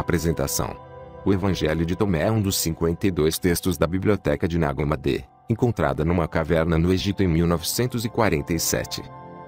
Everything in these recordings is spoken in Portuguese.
apresentação. O Evangelho de Tomé é um dos 52 textos da Biblioteca de Nag Hammadi, encontrada numa caverna no Egito em 1947.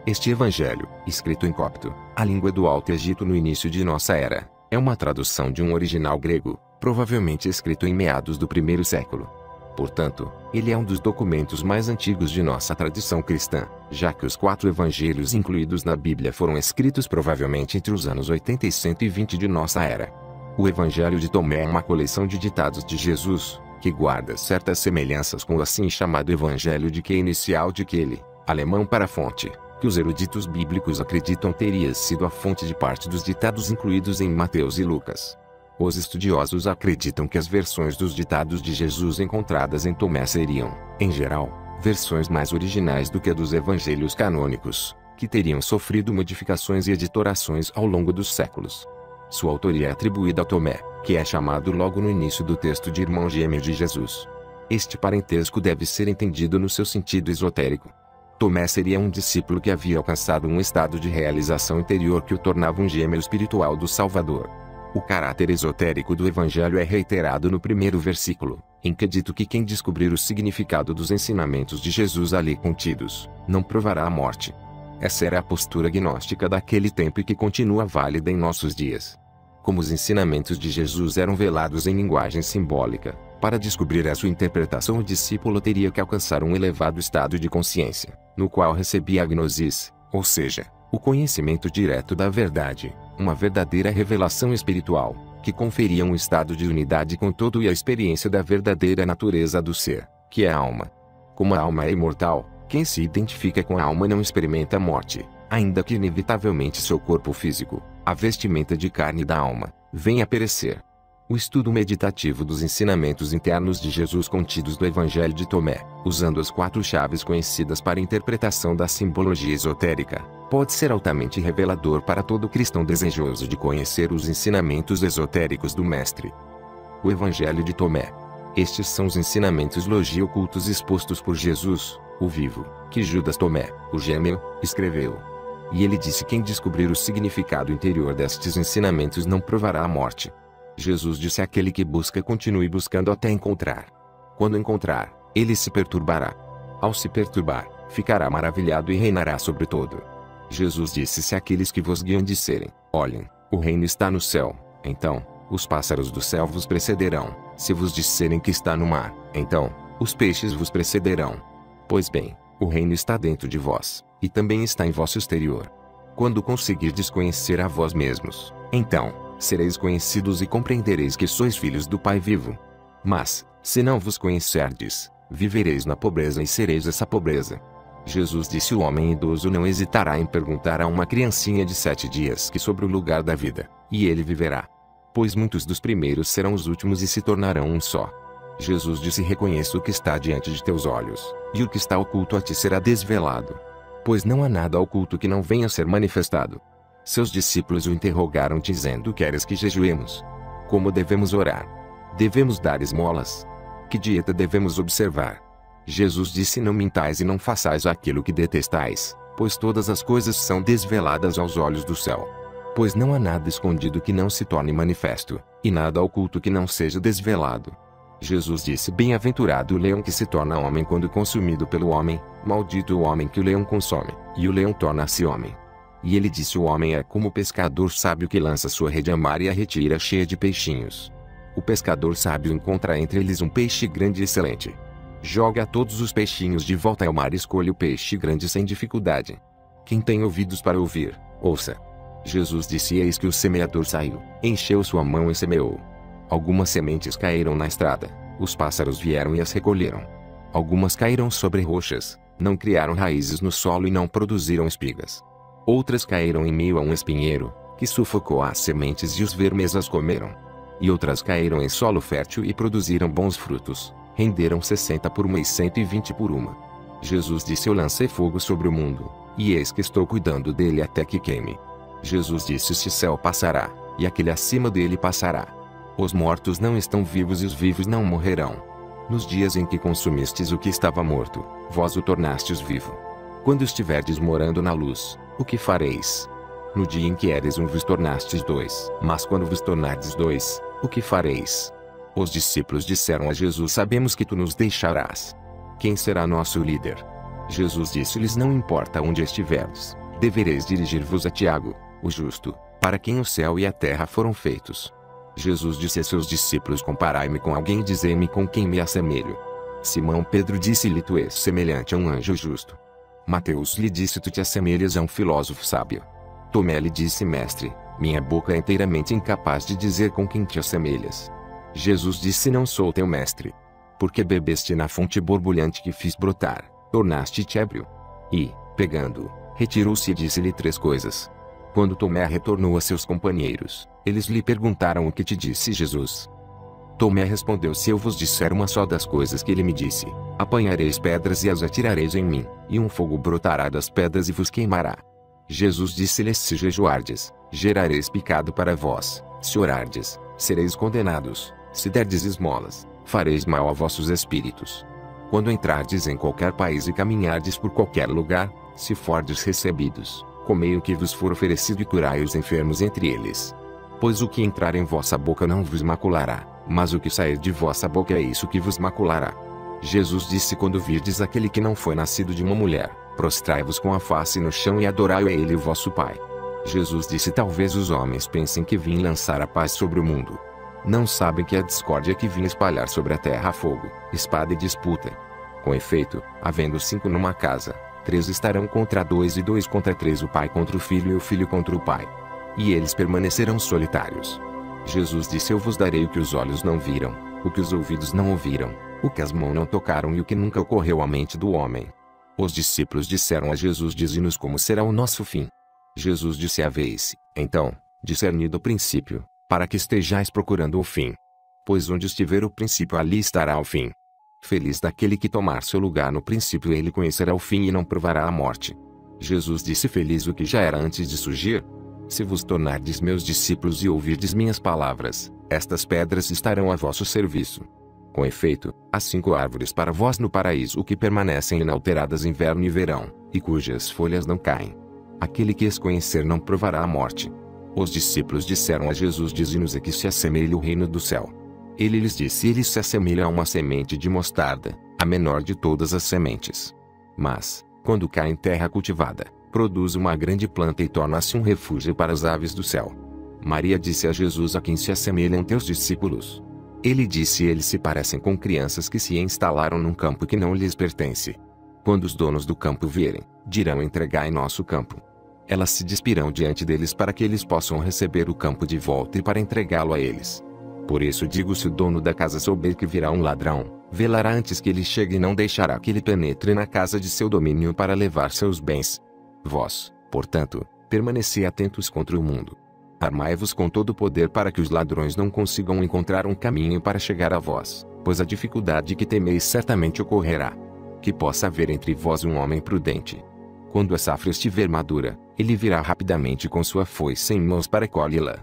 Este evangelho, escrito em copto, a língua do Alto Egito no início de nossa era, é uma tradução de um original grego, provavelmente escrito em meados do primeiro século. Portanto, ele é um dos documentos mais antigos de nossa tradição cristã, já que os 4 evangelhos incluídos na Bíblia foram escritos provavelmente entre os anos 80 e 120 de nossa era. O Evangelho de Tomé é uma coleção de ditados de Jesus, que guarda certas semelhanças com o assim chamado Evangelho de que inicial de Kelly, alemão para fonte, que os eruditos bíblicos acreditam teria sido a fonte de parte dos ditados incluídos em Mateus e Lucas. Os estudiosos acreditam que as versões dos ditados de Jesus encontradas em Tomé seriam, em geral, versões mais originais do que a dos evangelhos canônicos, que teriam sofrido modificações e editorações ao longo dos séculos. Sua autoria é atribuída a Tomé, que é chamado logo no início do texto de irmão gêmeo de Jesus. Este parentesco deve ser entendido no seu sentido esotérico. Tomé seria um discípulo que havia alcançado um estado de realização interior que o tornava um gêmeo espiritual do Salvador. O caráter esotérico do Evangelho é reiterado no primeiro versículo, em que é dito que quem descobrir o significado dos ensinamentos de Jesus ali contidos, não provará a morte. Essa era a postura gnóstica daquele tempo e que continua válida em nossos dias. Como os ensinamentos de Jesus eram velados em linguagem simbólica, para descobrir a sua interpretação o discípulo teria que alcançar um elevado estado de consciência, no qual recebia a gnosis, ou seja, o conhecimento direto da verdade, uma verdadeira revelação espiritual, que conferia um estado de unidade com todo e a experiência da verdadeira natureza do ser, que é a alma. Como a alma é imortal, quem se identifica com a alma não experimenta a morte, ainda que inevitavelmente seu corpo físico, a vestimenta de carne da alma, venha a perecer. O estudo meditativo dos ensinamentos internos de Jesus contidos no Evangelho de Tomé, usando as 4 chaves conhecidas para a interpretação da simbologia esotérica, pode ser altamente revelador para todo cristão desejoso de conhecer os ensinamentos esotéricos do Mestre. O Evangelho de Tomé. Estes são os ensinamentos logia ocultos expostos por Jesus, o vivo, que Judas Tomé, o gêmeo, escreveu. E ele disse: quem descobrir o significado interior destes ensinamentos não provará a morte. Jesus disse àquele que busca: continue buscando até encontrar. Quando encontrar, ele se perturbará. Ao se perturbar, ficará maravilhado e reinará sobre todo. Jesus disse: se aqueles que vos guiam disserem: olhem, o reino está no céu, então, os pássaros do céu vos precederão. Se vos disserem que está no mar, então, os peixes vos precederão. Pois bem, o reino está dentro de vós, e também está em vosso exterior. Quando conseguirdes conhecer a vós mesmos, então, sereis conhecidos e compreendereis que sois filhos do Pai vivo. Mas, se não vos conhecerdes, vivereis na pobreza e sereis essa pobreza. Jesus disse: o homem idoso não hesitará em perguntar a uma criancinha de 7 dias que sobre o lugar da vida, e ele viverá. Pois muitos dos primeiros serão os últimos e se tornarão um só. Jesus disse: reconheça o que está diante de teus olhos, e o que está oculto a ti será desvelado. Pois não há nada oculto que não venha a ser manifestado. Seus discípulos o interrogaram dizendo: queres que jejuemos? Como devemos orar? Devemos dar esmolas? Que dieta devemos observar? Jesus disse: não mintais e não façais aquilo que detestais, pois todas as coisas são desveladas aos olhos do céu. Pois não há nada escondido que não se torne manifesto, e nada oculto que não seja desvelado. Jesus disse: bem-aventurado o leão que se torna homem quando consumido pelo homem, maldito o homem que o leão consome, e o leão torna-se homem. E ele disse: o homem é como o pescador sábio que lança sua rede a mar e a retira cheia de peixinhos. O pescador sábio encontra entre eles um peixe grande e excelente. Joga todos os peixinhos de volta ao mar e escolhe o peixe grande sem dificuldade. Quem tem ouvidos para ouvir, ouça. Jesus disse: eis que o semeador saiu, encheu sua mão e semeou. Algumas sementes caíram na estrada, os pássaros vieram e as recolheram. Algumas caíram sobre rochas, não criaram raízes no solo e não produziram espigas. Outras caíram em meio a um espinheiro, que sufocou as sementes e os vermes as comeram. E outras caíram em solo fértil e produziram bons frutos, renderam 60 por uma e 120 por uma. Jesus disse: eu lancei fogo sobre o mundo, e eis que estou cuidando dele até que queime. Jesus disse: este céu passará, e aquele acima dele passará. Os mortos não estão vivos e os vivos não morrerão. Nos dias em que consumistes o que estava morto, vós o tornastes vivo. Quando estiverdes morando na luz, o que fareis? No dia em que eres um vos tornastes dois. Mas quando vos tornardes dois, o que fareis? Os discípulos disseram a Jesus: sabemos que tu nos deixarás. Quem será nosso líder? Jesus disse-lhes: não importa onde estiverdes, devereis dirigir-vos a Tiago, o justo, para quem o céu e a terra foram feitos. Jesus disse a seus discípulos: comparai-me com alguém e dizei-me com quem me assemelho. Simão Pedro disse-lhe: tu és semelhante a um anjo justo. Mateus lhe disse: tu te assemelhas a um filósofo sábio. Tomé lhe disse: mestre, minha boca é inteiramente incapaz de dizer com quem te assemelhas. Jesus disse: não sou teu mestre. Porque bebeste na fonte borbulhante que fiz brotar, tornaste-te ébrio. E, pegando-o, retirou-se e disse-lhe 3 coisas. Quando Tomé retornou a seus companheiros, eles lhe perguntaram: o que te disse Jesus? Tomé respondeu: se eu vos disser uma só das coisas que ele me disse, apanhareis pedras e as atirareis em mim, e um fogo brotará das pedras e vos queimará. Jesus disse-lhes: se jejuardes, gerareis pecado para vós; se orardes, sereis condenados; se derdes esmolas, fareis mal a vossos espíritos. Quando entrardes em qualquer país e caminhardes por qualquer lugar, se fordes recebidos, comei o que vos for oferecido e curai os enfermos entre eles. Pois o que entrar em vossa boca não vos maculará, mas o que sair de vossa boca é isso que vos maculará. Jesus disse: quando virdes aquele que não foi nascido de uma mulher, prostrai-vos com a face no chão e adorai a ele, o vosso Pai. Jesus disse: talvez os homens pensem que vim lançar a paz sobre o mundo. Não sabem que a discórdia que vim espalhar sobre a terra fogo, espada e disputa. Com efeito, havendo 5 numa casa, 3 estarão contra 2 e 2 contra 3, o pai contra o filho e o filho contra o pai. E eles permanecerão solitários. Jesus disse: eu vos darei o que os olhos não viram, o que os ouvidos não ouviram, o que as mãos não tocaram e o que nunca ocorreu à mente do homem. Os discípulos disseram a Jesus: dize-nos como será o nosso fim. Jesus disse: haveis, então, discernido o princípio, para que estejais procurando o fim. Pois onde estiver o princípio, ali estará o fim. Feliz daquele que tomar seu lugar no princípio, ele conhecerá o fim e não provará a morte. Jesus disse: feliz o que já era antes de surgir. Se vos tornardes meus discípulos e ouvirdes minhas palavras, estas pedras estarão a vosso serviço. Com efeito, há 5 árvores para vós no paraíso que permanecem inalteradas inverno e verão, e cujas folhas não caem. Aquele que as conhecer não provará a morte. Os discípulos disseram a Jesus: dize-nos a que se assemelha o reino do céu. Ele lhes disse: ele se assemelha a uma semente de mostarda, a menor de todas as sementes. Mas, quando cai em terra cultivada, produz uma grande planta e torna-se um refúgio para as aves do céu. Maria disse a Jesus: a quem se assemelham teus discípulos? Ele disse: eles se parecem com crianças que se instalaram num campo que não lhes pertence. Quando os donos do campo vierem, dirão: entregai nosso campo. Elas se despirão diante deles para que eles possam receber o campo de volta e para entregá-lo a eles. Por isso digo: se o dono da casa souber que virá um ladrão, velará antes que ele chegue e não deixará que ele penetre na casa de seu domínio para levar seus bens. Vós, portanto, permanecei atentos contra o mundo. Armai-vos com todo o poder para que os ladrões não consigam encontrar um caminho para chegar a vós, pois a dificuldade que temeis certamente ocorrerá. Que possa haver entre vós um homem prudente. Quando a safra estiver madura, ele virá rapidamente com sua foice em mãos para colhê-la.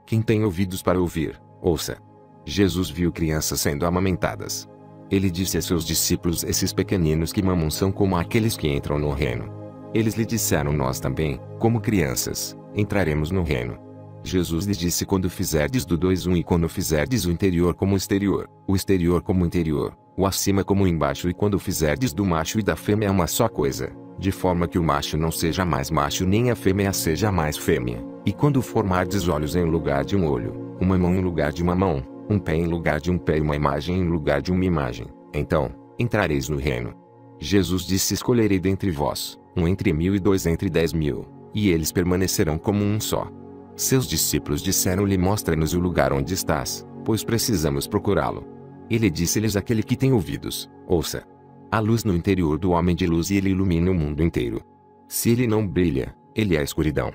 Quem tem ouvidos para ouvir, ouça. Jesus viu crianças sendo amamentadas. Ele disse a seus discípulos: esses pequeninos que mamam são como aqueles que entram no reino. Eles lhe disseram: nós também, como crianças, entraremos no reino. Jesus lhes disse: quando fizerdes do 2 um e quando fizerdes o interior como o exterior como o interior, o acima como o embaixo, e quando fizerdes do macho e da fêmea uma só coisa, de forma que o macho não seja mais macho nem a fêmea seja mais fêmea, e quando formardes olhos em lugar de um olho, uma mão em lugar de uma mão, um pé em lugar de um pé e uma imagem em lugar de uma imagem, então, entrareis no reino. Jesus disse: escolherei dentre vós, um entre 1000 e 2 entre 10.000, e eles permanecerão como um só. Seus discípulos disseram-lhe: mostra-nos o lugar onde estás, pois precisamos procurá-lo. Ele disse-lhes: aquele que tem ouvidos, ouça. Há luz no interior do homem de luz e ele ilumina o mundo inteiro. Se ele não brilha, ele é escuridão.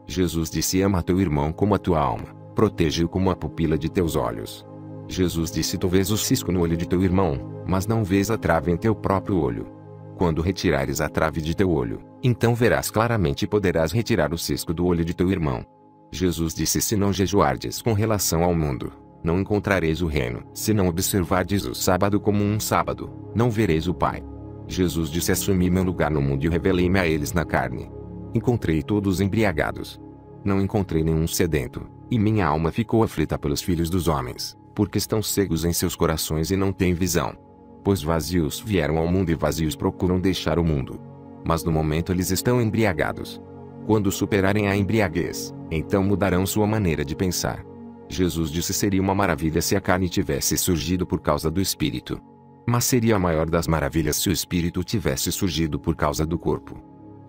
Jesus disse: ama teu irmão como a tua alma, protege-o como a pupila de teus olhos. Jesus disse: tu vês o cisco no olho de teu irmão, mas não vês a trave em teu próprio olho. Quando retirares a trave de teu olho, então verás claramente e poderás retirar o cisco do olho de teu irmão. Jesus disse: se não jejuardes com relação ao mundo, não encontrareis o reino. Se não observardes o sábado como um sábado, não vereis o Pai. Jesus disse: assumi meu lugar no mundo e revelei-me a eles na carne. Encontrei todos embriagados. Não encontrei nenhum sedento, e minha alma ficou aflita pelos filhos dos homens, porque estão cegos em seus corações e não têm visão. Pois vazios vieram ao mundo e vazios procuram deixar o mundo. Mas no momento eles estão embriagados. Quando superarem a embriaguez, então mudarão sua maneira de pensar. Jesus disse: seria uma maravilha se a carne tivesse surgido por causa do espírito. Mas seria a maior das maravilhas se o espírito tivesse surgido por causa do corpo.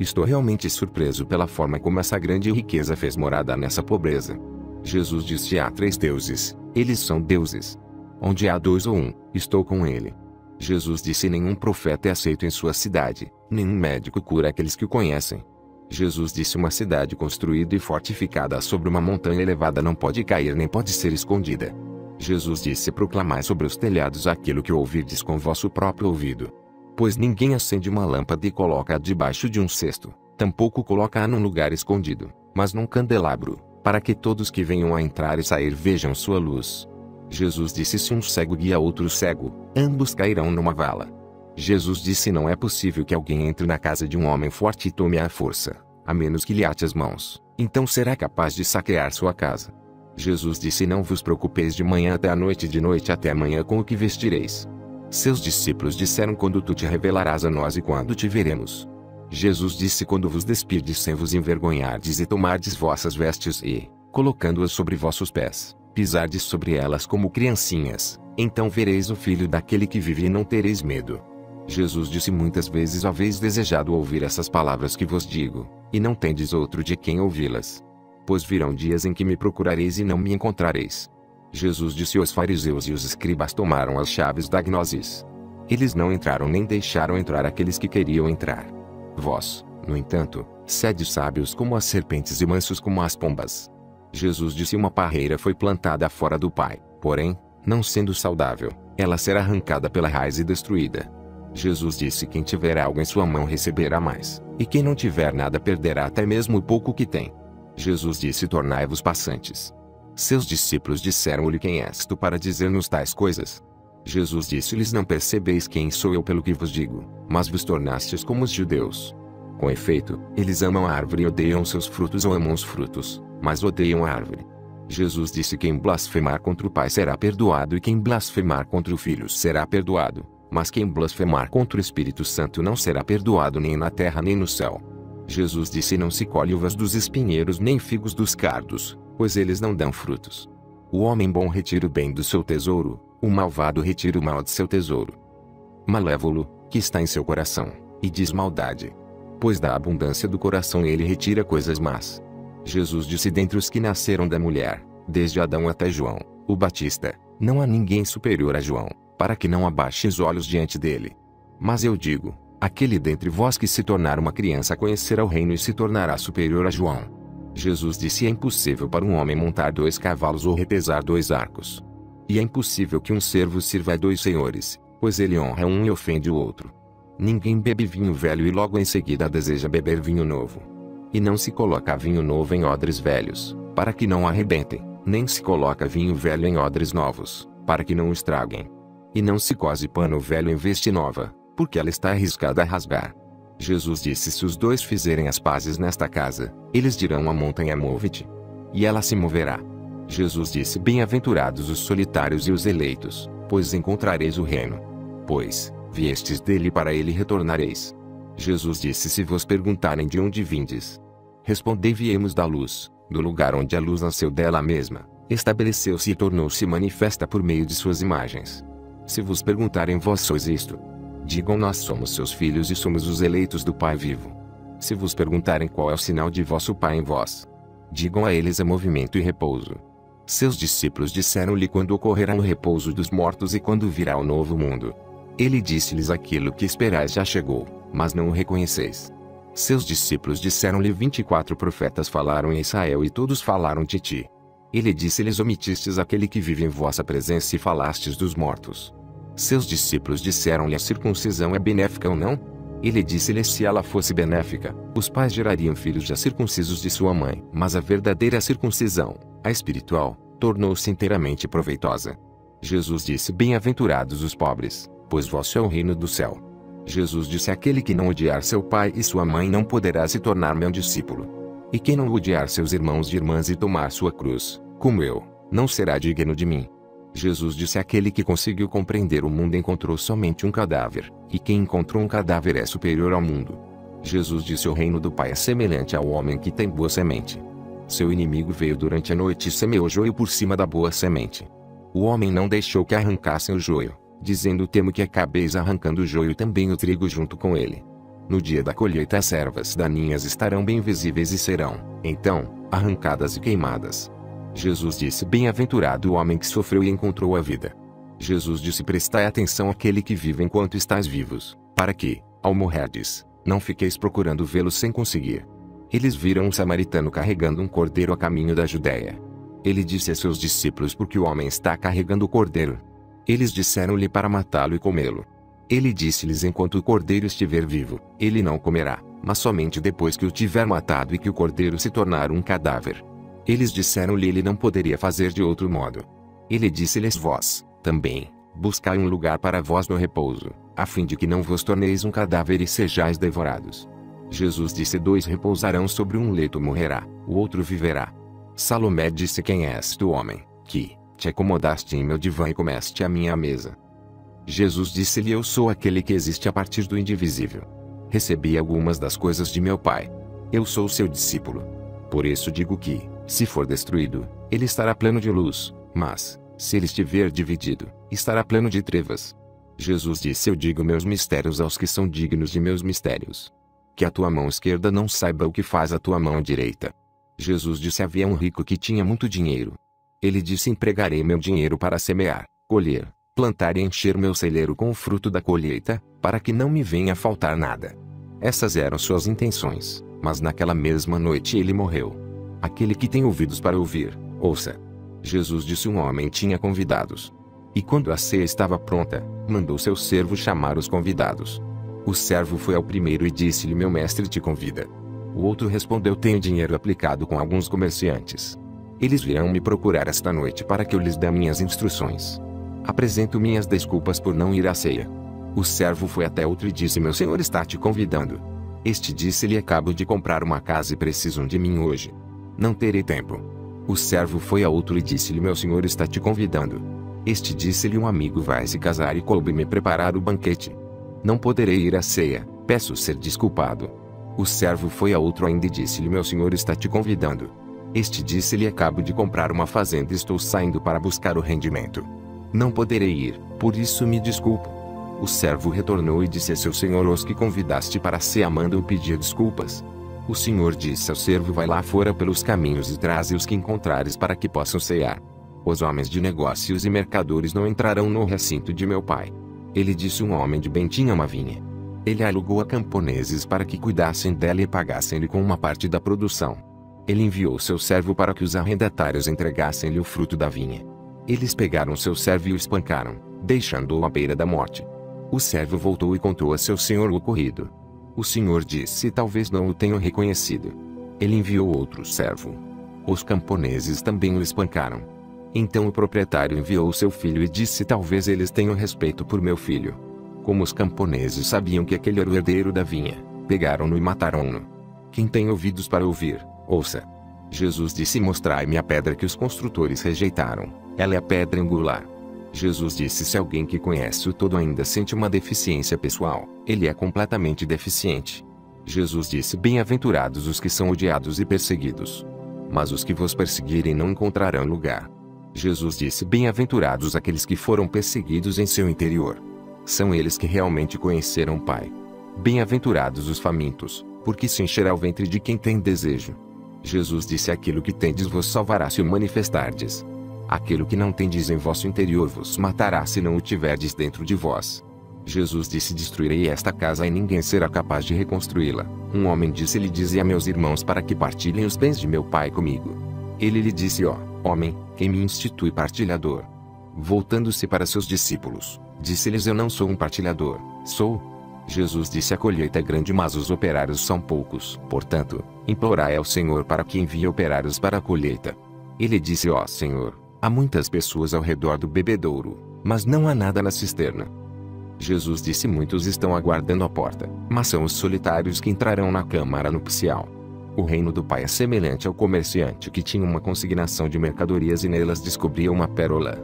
Estou realmente surpreso pela forma como essa grande riqueza fez morada nessa pobreza. Jesus disse: há 3 deuses, eles são deuses. Onde há 2 ou 1, estou com ele. Jesus disse: nenhum profeta é aceito em sua cidade, nenhum médico cura aqueles que o conhecem. Jesus disse: uma cidade construída e fortificada sobre uma montanha elevada não pode cair nem pode ser escondida. Jesus disse: proclamai sobre os telhados aquilo que ouvirdes com vosso próprio ouvido. Pois ninguém acende uma lâmpada e coloca-a debaixo de um cesto, tampouco coloca-a num lugar escondido, mas num candelabro, para que todos que venham a entrar e sair vejam sua luz. Jesus disse: se um cego guia outro cego, ambos cairão numa vala. Jesus disse: não é possível que alguém entre na casa de um homem forte e tome-a à força, a menos que lhe ate as mãos, então será capaz de saquear sua casa. Jesus disse: não vos preocupeis de manhã até a noite e de noite até amanhã com o que vestireis. Seus discípulos disseram: quando tu te revelarás a nós e quando te veremos? Jesus disse: quando vos despirdes sem vos envergonhardes e tomardes vossas vestes e, colocando-as sobre vossos pés, pisardes sobre elas como criancinhas, então vereis o Filho daquele que vive e não tereis medo. Jesus disse: muitas vezes haveis desejado ouvir essas palavras que vos digo, e não tendes outro de quem ouvi-las. Pois virão dias em que me procurareis e não me encontrareis. Jesus disse: os fariseus e os escribas tomaram as chaves da gnosis. Eles não entraram nem deixaram entrar aqueles que queriam entrar. Vós, no entanto, sede sábios como as serpentes e mansos como as pombas. Jesus disse: uma parreira foi plantada fora do Pai, porém, não sendo saudável, ela será arrancada pela raiz e destruída. Jesus disse: quem tiver algo em sua mão receberá mais, e quem não tiver nada perderá até mesmo o pouco que tem. Jesus disse: tornai-vos passantes. Seus discípulos disseram-lhe: quem és tu para dizer-nos tais coisas? Jesus disse-lhes: não percebeis quem sou eu pelo que vos digo, mas vos tornastes como os judeus. Com efeito, eles amam a árvore e odeiam seus frutos, ou amam os frutos, mas odeiam a árvore. Jesus disse: quem blasfemar contra o Pai será perdoado e quem blasfemar contra o Filho será perdoado, mas quem blasfemar contra o Espírito Santo não será perdoado nem na terra nem no céu. Jesus disse: não se colhe uvas dos espinheiros nem figos dos cardos, pois eles não dão frutos. O homem bom retira o bem do seu tesouro, o malvado retira o mal de seu tesouro. Malévolo, que está em seu coração, e diz maldade. Pois da abundância do coração ele retira coisas más. Jesus disse: dentre os que nasceram da mulher, desde Adão até João, o Batista, não há ninguém superior a João, para que não abaixe os olhos diante dele. Mas eu digo: aquele dentre vós que se tornar uma criança conhecerá o reino e se tornará superior a João. Jesus disse: é impossível para um homem montar 2 cavalos ou repesar 2 arcos. E é impossível que um servo sirva a 2 senhores, pois ele honra um e ofende o outro. Ninguém bebe vinho velho e logo em seguida deseja beber vinho novo. E não se coloca vinho novo em odres velhos, para que não arrebentem, nem se coloca vinho velho em odres novos, para que não o estraguem. E não se cose pano velho em veste nova, porque ela está arriscada a rasgar. Jesus disse: se os 2 fizerem as pazes nesta casa, eles dirão à montanha: move-te, e ela se moverá. Jesus disse: bem-aventurados os solitários e os eleitos, pois encontrareis o reino. Pois, viestes dele e para ele retornareis. Jesus disse: se vos perguntarem de onde vindes, respondei: viemos da luz, do lugar onde a luz nasceu dela mesma, estabeleceu-se e tornou-se manifesta por meio de suas imagens. Se vos perguntarem: vós sois isto? Digam: nós somos seus filhos e somos os eleitos do Pai vivo. Se vos perguntarem: qual é o sinal de vosso Pai em vós? Digam a eles: é movimento e repouso. Seus discípulos disseram-lhe: quando ocorrerá o repouso dos mortos e quando virá o novo mundo? Ele disse-lhes: aquilo que esperais já chegou, mas não o reconheceis. Seus discípulos disseram-lhe: 24 profetas falaram em Israel e todos falaram de ti. Ele disse-lhes: omitistes aquele que vive em vossa presença e falastes dos mortos. Seus discípulos disseram-lhe: a circuncisão é benéfica ou não? Ele disse-lhes: se ela fosse benéfica, os pais gerariam filhos já circuncisos de sua mãe. Mas a verdadeira circuncisão, a espiritual, tornou-se inteiramente proveitosa. Jesus disse: bem-aventurados os pobres, pois vosso é o reino do céu. Jesus disse: aquele que não odiar seu pai e sua mãe não poderá se tornar meu discípulo. E quem não odiar seus irmãos e irmãs e tomar sua cruz, como eu, não será digno de mim. Jesus disse: aquele que conseguiu compreender o mundo encontrou somente um cadáver, e quem encontrou um cadáver é superior ao mundo. Jesus disse: o reino do Pai é semelhante ao homem que tem boa semente. Seu inimigo veio durante a noite e semeou joio por cima da boa semente. O homem não deixou que arrancassem o joio, dizendo: temo que acabeis arrancando o joio e também o trigo junto com ele. No dia da colheita as ervas daninhas estarão bem visíveis e serão, então, arrancadas e queimadas. Jesus disse: bem-aventurado o homem que sofreu e encontrou a vida. Jesus disse: prestai atenção àquele que vive enquanto estáis vivos, para que, ao morrerdes, não fiqueis procurando vê-lo sem conseguir. Eles viram um samaritano carregando um cordeiro a caminho da Judéia. Ele disse a seus discípulos: por que o homem está carregando o cordeiro? Eles disseram-lhe para matá-lo e comê-lo. Ele disse-lhes: enquanto o cordeiro estiver vivo, ele não comerá, mas somente depois que o tiver matado e que o cordeiro se tornar um cadáver. Eles disseram-lhe: ele não poderia fazer de outro modo. Ele disse-lhes: vós, também, buscai um lugar para vós no repouso, a fim de que não vos torneis um cadáver e sejais devorados. Jesus disse: dois repousarão sobre um leito, morrerá, o outro viverá. Salomé disse: quem és tu, homem, que te acomodaste em meu divã e comeste à minha mesa? Jesus disse-lhe: eu sou aquele que existe a partir do indivisível. Recebi algumas das coisas de meu Pai. Eu sou seu discípulo. Por isso digo que, se for destruído, ele estará pleno de luz, mas, se ele estiver dividido, estará pleno de trevas. Jesus disse: eu digo meus mistérios aos que são dignos de meus mistérios. Que a tua mão esquerda não saiba o que faz a tua mão direita. Jesus disse: havia um rico que tinha muito dinheiro. Ele disse: empregarei meu dinheiro para semear, colher, plantar e encher meu celeiro com o fruto da colheita, para que não me venha a faltar nada. Essas eram suas intenções, mas naquela mesma noite ele morreu. Aquele que tem ouvidos para ouvir, ouça. Jesus disse: um homem tinha convidados. E quando a ceia estava pronta, mandou seu servo chamar os convidados. O servo foi ao primeiro e disse-lhe: meu mestre te convida. O outro respondeu: tenho dinheiro aplicado com alguns comerciantes. Eles virão me procurar esta noite para que eu lhes dê minhas instruções. Apresento minhas desculpas por não ir à ceia. O servo foi até outro e disse: meu senhor está te convidando. Este disse-lhe: acabo de comprar uma casa e precisam de mim hoje. Não terei tempo. O servo foi a outro e disse-lhe: meu senhor está te convidando. Este disse-lhe: um amigo vai se casar e coube-me preparar o banquete. Não poderei ir à ceia, peço ser desculpado. O servo foi a outro ainda e disse-lhe: meu senhor está te convidando. Este disse-lhe: acabo de comprar uma fazenda e estou saindo para buscar o rendimento. Não poderei ir, por isso me desculpo. O servo retornou e disse a seu senhor: os que convidaste para a ceia mandam pedir desculpas. O senhor disse ao servo: vai lá fora pelos caminhos e traze os que encontrares para que possam cear. Os homens de negócios e mercadores não entrarão no recinto de meu pai. Ele disse: um homem de bem tinha uma vinha. Ele a alugou a camponeses para que cuidassem dela e pagassem-lhe com uma parte da produção. Ele enviou seu servo para que os arrendatários entregassem-lhe o fruto da vinha. Eles pegaram seu servo e o espancaram, deixando-o à beira da morte. O servo voltou e contou a seu senhor o ocorrido. O senhor disse: talvez não o tenham reconhecido. Ele enviou outro servo. Os camponeses também o espancaram. Então o proprietário enviou seu filho e disse: talvez eles tenham respeito por meu filho. Como os camponeses sabiam que aquele era o herdeiro da vinha, pegaram-no e mataram-no. Quem tem ouvidos para ouvir, ouça. Jesus disse: mostrai-me a pedra que os construtores rejeitaram. Ela é a pedra angular. Jesus disse: se alguém que conhece o todo ainda sente uma deficiência pessoal, ele é completamente deficiente. Jesus disse: bem-aventurados os que são odiados e perseguidos. Mas os que vos perseguirem não encontrarão lugar. Jesus disse: bem-aventurados aqueles que foram perseguidos em seu interior. São eles que realmente conheceram o Pai. Bem-aventurados os famintos, porque se encherá o ventre de quem tem desejo. Jesus disse: aquilo que tendes vos salvará se o manifestardes. Aquilo que não tendes em vosso interior vos matará se não o tiverdes dentro de vós. Jesus disse: destruirei esta casa e ninguém será capaz de reconstruí-la. Um homem disse-lhe: dize a meus irmãos para que partilhem os bens de meu pai comigo. Ele lhe disse: ó, homem, quem me institui partilhador? Voltando-se para seus discípulos, disse-lhes: eu não sou um partilhador, sou. Jesus disse: a colheita é grande, mas os operários são poucos. Portanto, implorai ao Senhor para que envie operários para a colheita. Ele disse: ó Senhor, há muitas pessoas ao redor do bebedouro, mas não há nada na cisterna. Jesus disse: muitos estão aguardando à porta, mas são os solitários que entrarão na câmara nupcial. O reino do Pai é semelhante ao comerciante que tinha uma consignação de mercadorias e nelas descobria uma pérola.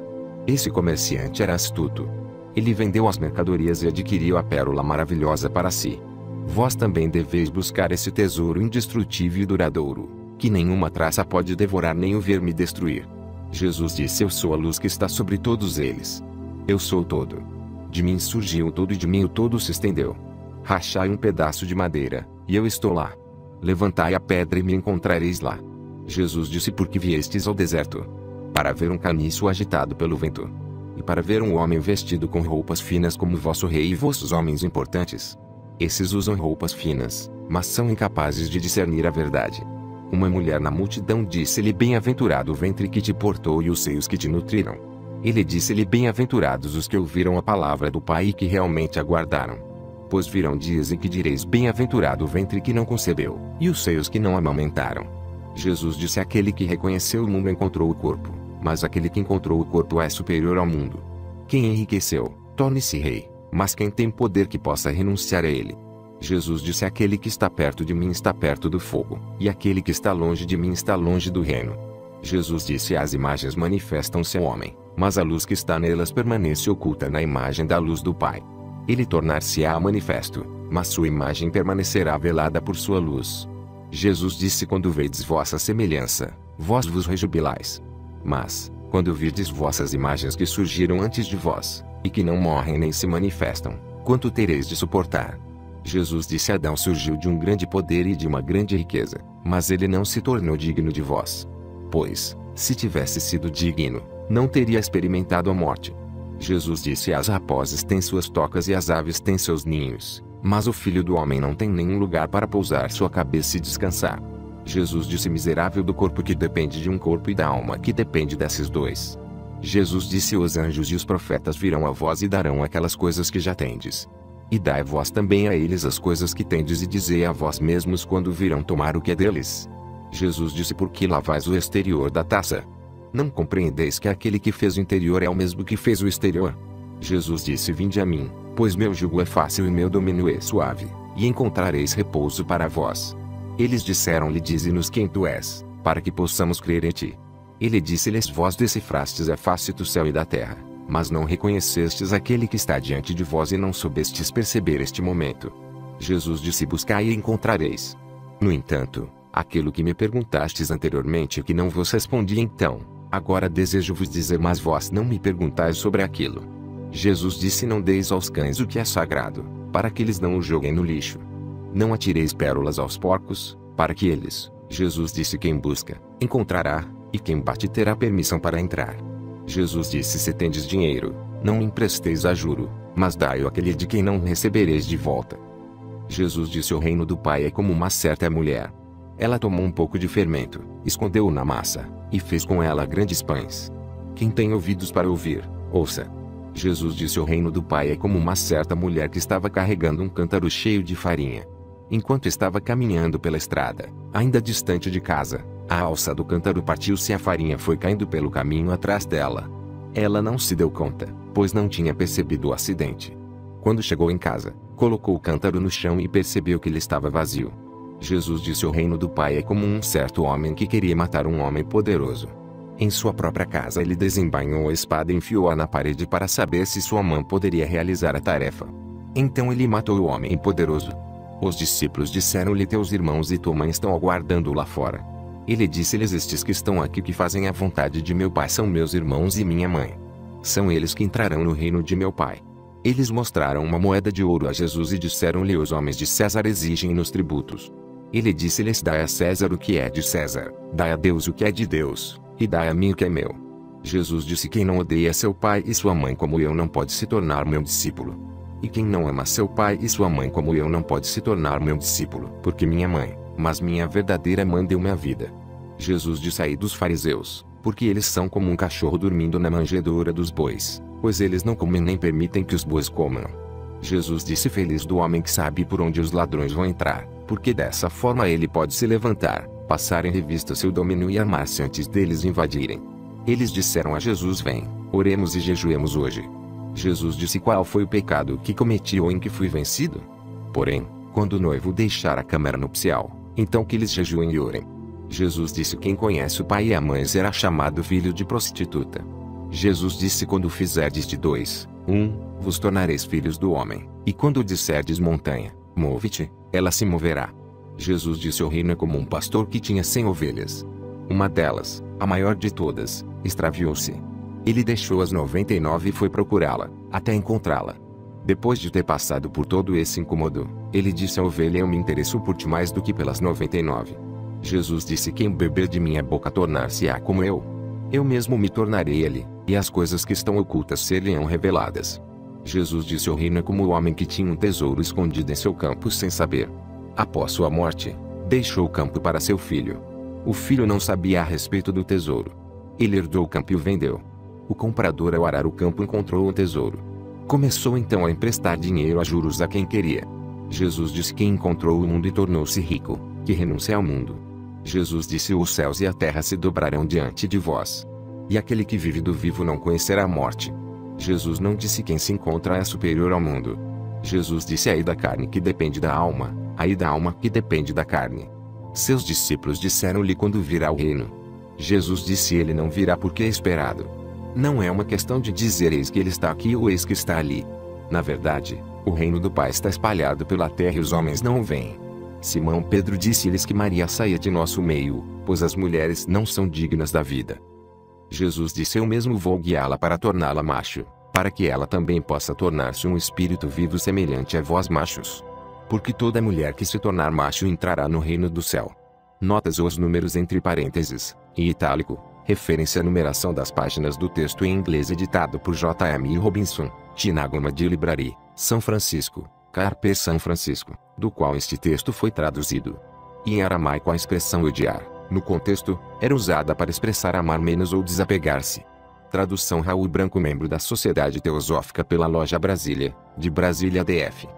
Esse comerciante era astuto. Ele vendeu as mercadorias e adquiriu a pérola maravilhosa para si. Vós também deveis buscar esse tesouro indestrutível e duradouro, que nenhuma traça pode devorar nem o verme destruir. Jesus disse: eu sou a luz que está sobre todos eles. Eu sou o todo. De mim surgiu o todo e de mim o todo se estendeu. Rachai um pedaço de madeira, e eu estou lá. Levantai a pedra e me encontrareis lá. Jesus disse: por que viestes ao deserto? Para ver um caniço agitado pelo vento. E para ver um homem vestido com roupas finas como vosso rei e vossos homens importantes. Esses usam roupas finas, mas são incapazes de discernir a verdade. Uma mulher na multidão disse-lhe: bem-aventurado o ventre que te portou e os seios que te nutriram. Ele disse-lhe: bem-aventurados os que ouviram a palavra do Pai e que realmente aguardaram. Pois virão dias em que direis: bem-aventurado o ventre que não concebeu, e os seios que não amamentaram. Jesus disse: aquele que reconheceu o mundo encontrou o corpo, mas aquele que encontrou o corpo é superior ao mundo. Quem enriqueceu, torne-se rei, mas quem tem poder que possa renunciar a ele. Jesus disse: aquele que está perto de mim está perto do fogo, e aquele que está longe de mim está longe do reino. Jesus disse: as imagens manifestam-se ao homem, mas a luz que está nelas permanece oculta na imagem da luz do Pai. Ele tornar-se-á manifesto, mas sua imagem permanecerá velada por sua luz. Jesus disse: quando vedes vossa semelhança, vós vos rejubilais. Mas, quando virdes vossas imagens que surgiram antes de vós, e que não morrem nem se manifestam, quanto tereis de suportar? Jesus disse: Adão surgiu de um grande poder e de uma grande riqueza, mas ele não se tornou digno de vós. Pois, se tivesse sido digno, não teria experimentado a morte. Jesus disse: as raposas têm suas tocas e as aves têm seus ninhos, mas o Filho do Homem não tem nenhum lugar para pousar sua cabeça e descansar. Jesus disse: miserável do corpo que depende de um corpo e da alma que depende desses dois. Jesus disse: os anjos e os profetas virão a vós e darão aquelas coisas que já tendes. E dai vós também a eles as coisas que tendes e dizei a vós mesmos quando virão tomar o que é deles. Jesus disse: por que lavais o exterior da taça? Não compreendeis que aquele que fez o interior é o mesmo que fez o exterior? Jesus disse: vinde a mim, pois meu jugo é fácil e meu domínio é suave, e encontrareis repouso para vós. Eles disseram-lhe: dize-nos quem tu és, para que possamos crer em ti. Ele disse-lhes: vós decifrastes a face do céu e da terra, mas não reconhecestes aquele que está diante de vós e não soubestes perceber este momento. Jesus disse: buscai e encontrareis. No entanto, aquilo que me perguntastes anteriormente e que não vos respondi então, agora desejo-vos dizer, mas vós não me perguntais sobre aquilo. Jesus disse: não deis aos cães o que é sagrado, para que eles não o joguem no lixo. Não atireis pérolas aos porcos, para que eles, Jesus disse: quem busca, encontrará, e quem bate terá permissão para entrar. Jesus disse: se tendes dinheiro, não empresteis a juro, mas dai-o àquele de quem não recebereis de volta. Jesus disse: o reino do Pai é como uma certa mulher. Ela tomou um pouco de fermento, escondeu-o na massa, e fez com ela grandes pães. Quem tem ouvidos para ouvir, ouça. Jesus disse: o reino do Pai é como uma certa mulher que estava carregando um cântaro cheio de farinha. Enquanto estava caminhando pela estrada, ainda distante de casa, a alça do cântaro partiu-se e a farinha foi caindo pelo caminho atrás dela. Ela não se deu conta, pois não tinha percebido o acidente. Quando chegou em casa, colocou o cântaro no chão e percebeu que ele estava vazio. Jesus disse: o reino do Pai é como um certo homem que queria matar um homem poderoso. Em sua própria casa ele desembainhou a espada e enfiou-a na parede para saber se sua mão poderia realizar a tarefa. Então ele matou o homem poderoso. Os discípulos disseram-lhe: teus irmãos e tua mãe estão aguardando lá fora. Ele disse-lhes: estes que estão aqui que fazem a vontade de meu Pai são meus irmãos e minha mãe. São eles que entrarão no reino de meu Pai. Eles mostraram uma moeda de ouro a Jesus e disseram-lhe: os homens de César exigem-nos tributos. Ele disse-lhes: dai a César o que é de César, dai a Deus o que é de Deus, e dai a mim o que é meu. Jesus disse: quem não odeia seu pai e sua mãe como eu não pode se tornar meu discípulo. E quem não ama seu pai e sua mãe como eu não pode se tornar meu discípulo. Porque minha mãe, mas minha verdadeira mãe deu-me a vida. Jesus disse: ai dos fariseus, porque eles são como um cachorro dormindo na manjedoura dos bois, pois eles não comem nem permitem que os bois comam. Jesus disse: feliz do homem que sabe por onde os ladrões vão entrar, porque dessa forma ele pode se levantar, passar em revista seu domínio e armar-se antes deles invadirem. Eles disseram a Jesus: vem, oremos e jejuemos hoje. Jesus disse: qual foi o pecado que cometi ou em que fui vencido? Porém, quando o noivo deixar a câmara nupcial, Então que eles jejuem e orem. Jesus disse: quem conhece o pai e a mãe será chamado filho de prostituta. Jesus disse: quando fizerdes de 2, 1, vos tornareis filhos do homem, e quando disserdes montanha, move-te, ela se moverá. Jesus disse: o reino é como um pastor que tinha 100 ovelhas. Uma delas, a maior de todas, extraviou-se. Ele deixou as 99 e foi procurá-la, até encontrá-la. Depois de ter passado por todo esse incômodo, ele disse à ovelha: eu me interesso por ti mais do que pelas 99. Jesus disse: quem beber de minha boca tornar-se-á como eu. Eu mesmo me tornarei ele, e as coisas que estão ocultas ser-lhe-ão reveladas. Jesus disse: o reino é como o homem que tinha um tesouro escondido em seu campo sem saber. Após sua morte, deixou o campo para seu filho. O filho não sabia a respeito do tesouro. Ele herdou o campo e o vendeu. O comprador, ao arar o campo, encontrou o tesouro. Começou então a emprestar dinheiro a juros a quem queria. Jesus disse: quem encontrou o mundo e tornou-se rico, que renuncia ao mundo. Jesus disse: os céus e a terra se dobrarão diante de vós. E aquele que vive do vivo não conhecerá a morte. Jesus não disse: quem se encontra é superior ao mundo. Jesus disse: ai da carne que depende da alma, ai da alma que depende da carne. Seus discípulos disseram-lhe: quando virá o reino? Jesus disse: ele não virá porque é esperado. Não é uma questão de dizer eis que ele está aqui ou eis que está ali. Na verdade, o reino do Pai está espalhado pela terra e os homens não o veem. Simão Pedro disse-lhes que Maria saia de nosso meio, pois as mulheres não são dignas da vida. Jesus disse: eu mesmo vou guiá-la para torná-la macho, para que ela também possa tornar-se um espírito vivo semelhante a vós machos. Porque toda mulher que se tornar macho entrará no reino do céu. Notas ou os números entre parênteses, em itálico, referência à numeração das páginas do texto em inglês editado por J.M. Robinson, Tinagoma de Library, São Francisco, Carpe São Francisco, do qual este texto foi traduzido. E em aramaico a expressão odiar, no contexto, era usada para expressar amar menos ou desapegar-se. Tradução Raul Branco, membro da Sociedade Teosófica pela Loja Brasília, de Brasília DF.